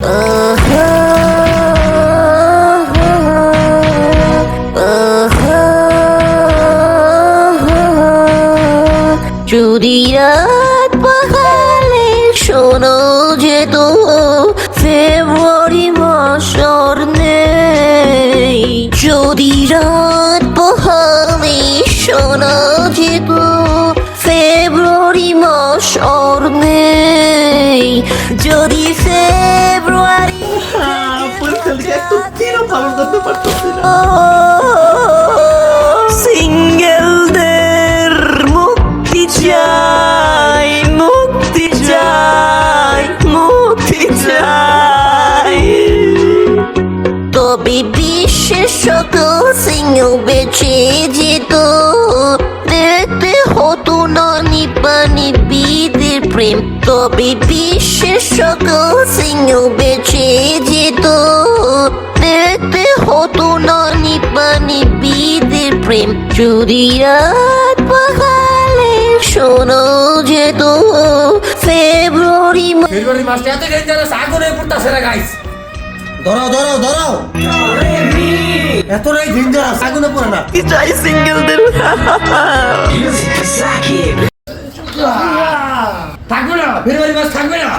যদি রাত পাহালে শোনো যেত ফেব্রুয়ারি মাসর নেই, যদি রাত পাহালে শোনো যেত ফেব্রুয়ারি মাসর নেই, যদি ফেব্রুয়ারি সিঙ্গেলদের মুক্তি চাই, মুক্তি চাই, মুক্তি চাই। তবে বিশ্বের সকল সিঙ্গেল বেঁচে যেত, দেখতে হতো না নিপানিবিদের প্রেম। তবে বিশ্বের সকল সিঙ্গেল বেঁচে যেত, দেখতে হতো না নিপানিবিদের প্রেম। যদি রাত পাহালে শোনো যেত ফেব্রুয়ারি মাসটা এত ডেঞ্জারাস, আগুনে পড়তাছে না গাইস। ধরাও ধরাও ধরাও, এতটাই ডেঞ্জারাস, আগুনে পড়ে না। চাই সিঙ্গেলদের থাকবে না, ফেব্রুয়ারি মাস থাকবে না।